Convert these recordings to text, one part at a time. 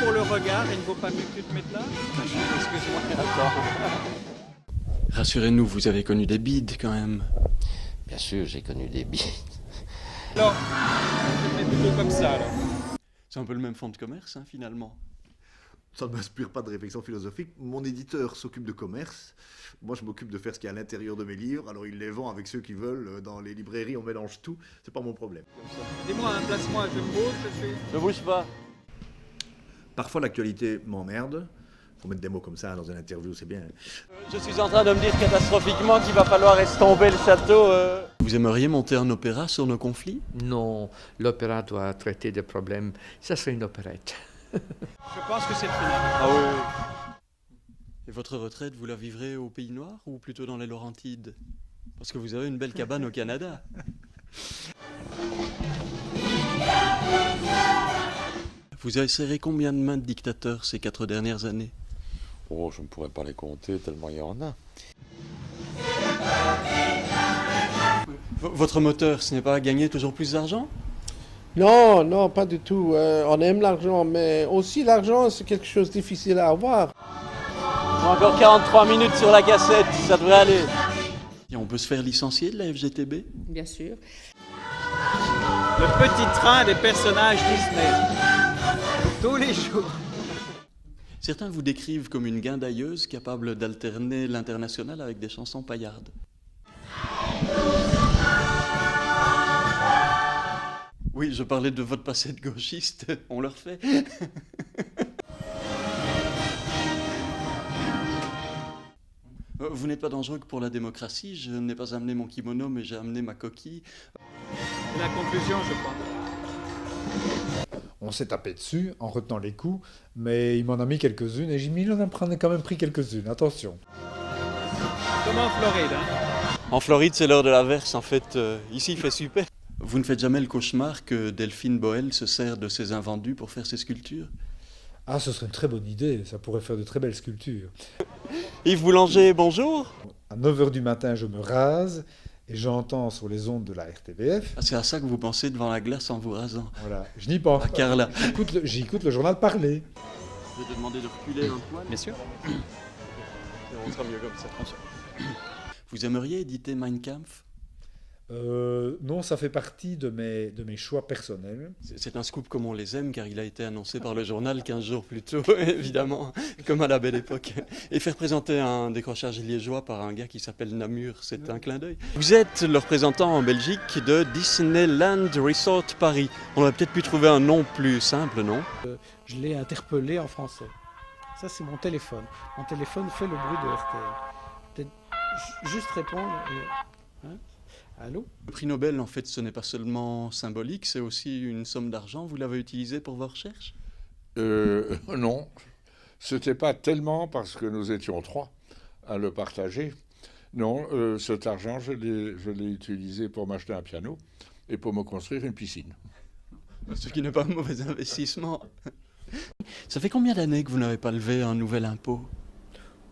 pour le regard, il ne vaut pas mieux que tu te mettes là. Excuse-moi. Attends. Rassurez-nous, vous avez connu des bides quand même. Bien sûr, j'ai connu des bides. Alors, je te mets plutôt comme ça, là. C'est un peu le même fonds de commerce, hein, finalement. Ça ne m'inspire pas de réflexion philosophique. Mon éditeur s'occupe de commerce. Moi, je m'occupe de faire ce qu'il y a à l'intérieur de mes livres. Alors, il les vend avec ceux qui veulent. Dans les librairies, on mélange tout. C'est pas mon problème. Dis-moi, hein, place-moi, je me bouge, je suis... Ne bouge pas. Parfois, l'actualité m'emmerde. Faut mettre des mots comme ça dans une interview, c'est bien. Je suis en train de me dire catastrophiquement qu'il va falloir estomper le château. Vous aimeriez monter un opéra sur nos conflits? Non, l'opéra doit traiter des problèmes. Ça serait une opérette. Je pense que c'est le final. Ah oui. Et votre retraite, vous la vivrez au Pays Noir ou plutôt dans les Laurentides? Parce que vous avez une belle cabane au Canada. Vous avez serré combien de mains de dictateurs ces 4 dernières années? Oh, je ne pourrais pas les compter tellement il y en a. Votre moteur, ce n'est pas gagner toujours plus d'argent? Non, non, pas du tout. On aime l'argent, mais aussi l'argent, c'est quelque chose de difficile à avoir. Encore 43 minutes sur la cassette, ça devrait aller. Et on peut se faire licencier de la FGTB? Bien sûr. Le petit train des personnages Disney. Tous les jours. Certains vous décrivent comme une guindailleuse capable d'alterner l'international avec des chansons paillardes. Oui, je parlais de votre passé de gauchiste, on le refait. Vous n'êtes pas dangereux que pour la démocratie, je n'ai pas amené mon kimono, mais j'ai amené ma coquille. C'est la conclusion, je crois. On s'est tapé dessus en retenant les coups, mais il m'en a mis quelques-unes et Jimmy en a quand même pris quelques-unes, attention. Comme en Floride, hein. En Floride, c'est l'heure de la verse, en fait. Ici, il fait super. Vous ne faites jamais le cauchemar que Delphine Boel se sert de ses invendus pour faire ses sculptures? Ah, ce serait une très bonne idée, ça pourrait faire de très belles sculptures. Yves Boulanger, bonjour. À 9h du matin, je me rase et j'entends sur les ondes de la RTBF. Ah, c'est à ça que vous pensez devant la glace en vous rasant. Voilà, je n'y pense Ah, pas. Carla. J'écoute le journal parler. Je vais te demander de reculer un poil. Bien sûr. On sera mieux comme ça. Vous aimeriez éditer Mein Kampf? Non, ça fait partie de mes choix personnels. C'est un scoop comme on les aime, car il a été annoncé par le journal 15 jours plus tôt, évidemment, comme à la belle époque. Et faire présenter un décrochage liégeois par un gars qui s'appelle Namur, c'est un clin d'œil. Vous êtes le représentant en Belgique de Disneyland Resort Paris. On aurait peut-être pu trouver un nom plus simple, non? Je l'ai interpellé en français. Ça, c'est mon téléphone. Mon téléphone fait le bruit de RTL. Peut-être juste répondre. Hein? Allô? Le prix Nobel, en fait, ce n'est pas seulement symbolique, c'est aussi une somme d'argent. Vous l'avez utilisé pour vos recherches? Non, c'était pas tellement parce que nous étions 3 à le partager. Non, cet argent, je l'ai utilisé pour m'acheter un piano et pour me construire une piscine. Ce qui n'est pas un mauvais investissement. Ça fait combien d'années que vous n'avez pas levé un nouvel impôt?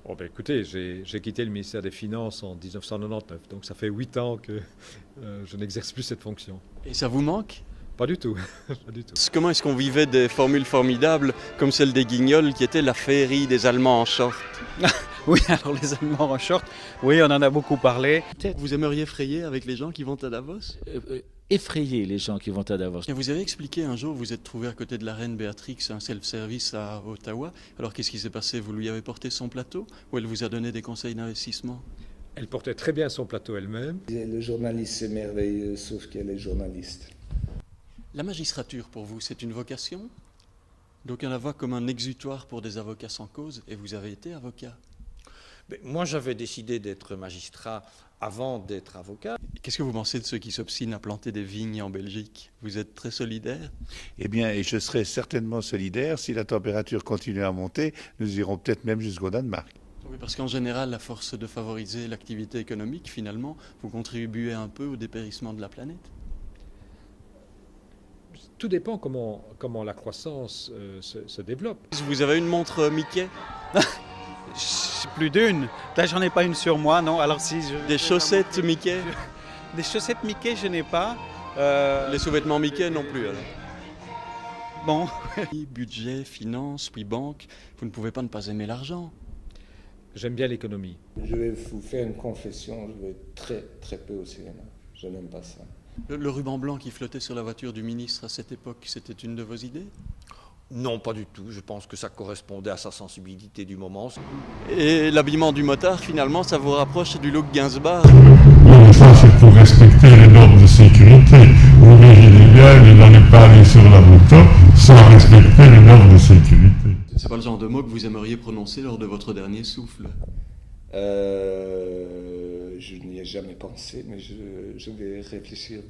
Oh ben écoutez, j'ai quitté le ministère des Finances en 1999, donc ça fait 8 ans que je n'exerce plus cette fonction. Et ça vous manque? Pas du tout, pas du tout. Comment est-ce qu'on vivait des formules formidables comme celle des Guignols qui était la féerie des Allemands en short? Oui, alors les Allemands en short, oui, on en a beaucoup parlé. Vous aimeriez frayer avec les gens qui vont à Davos? Effrayer les gens qui vont à Davos. Et vous avez expliqué un jour, vous êtes trouvé à côté de la reine Béatrix, un self-service à Ottawa. Alors qu'est-ce qui s'est passé? Vous lui avez porté son plateau ou elle vous a donné des conseils d'investissement? Elle portait très bien son plateau elle-même. Le journaliste, c'est merveilleux, sauf qu'elle est journaliste. La magistrature, pour vous, c'est une vocation? Donc on la voit comme un exutoire pour des avocats sans cause, et vous avez été avocat. Mais moi, j'avais décidé d'être magistrat avant d'être avocat. Qu'est-ce que vous pensez de ceux qui s'obstinent à planter des vignes en Belgique? Vous êtes très solidaire? Eh bien, et je serai certainement solidaire. Si la température continue à monter, nous irons peut-être même jusqu'au Danemark. Oui, parce qu'en général, à force de favoriser l'activité économique, finalement, vous contribuez un peu au dépérissement de la planète. Tout dépend comment la croissance se développe. Vous avez une montre Mickey? Plus d'une. Là, j'en ai pas une sur moi, non. Alors si des chaussettes Mickey? Des chaussettes Mickey, je n'ai pas. Les sous-vêtements Mickey non plus, alors? Bon. Budget, finance, puis banque, vous ne pouvez pas ne pas aimer l'argent. J'aime bien l'économie. Je vais vous faire une confession, je vais très peu au cinéma. Je n'aime pas ça. Le ruban blanc qui flottait sur la voiture du ministre à cette époque, c'était une de vos idées? Non, pas du tout. Je pense que ça correspondait à sa sensibilité du moment. Et l'habillement du motard, finalement, ça vous rapproche du look Gainsbourg? Non, ça c'est pour respecter les normes de sécurité. Vous imaginez bien, il n'allait pas aller sur la moto sans respecter les normes de sécurité. C'est pas le genre de mot que vous aimeriez prononcer lors de votre dernier souffle? Je n'y ai jamais pensé, mais je vais réfléchir.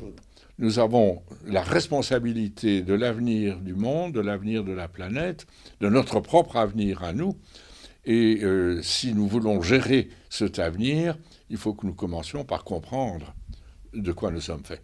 Nous avons la responsabilité de l'avenir du monde, de l'avenir de la planète, de notre propre avenir à nous. Et si nous voulons gérer cet avenir, il faut que nous commencions par comprendre de quoi nous sommes faits.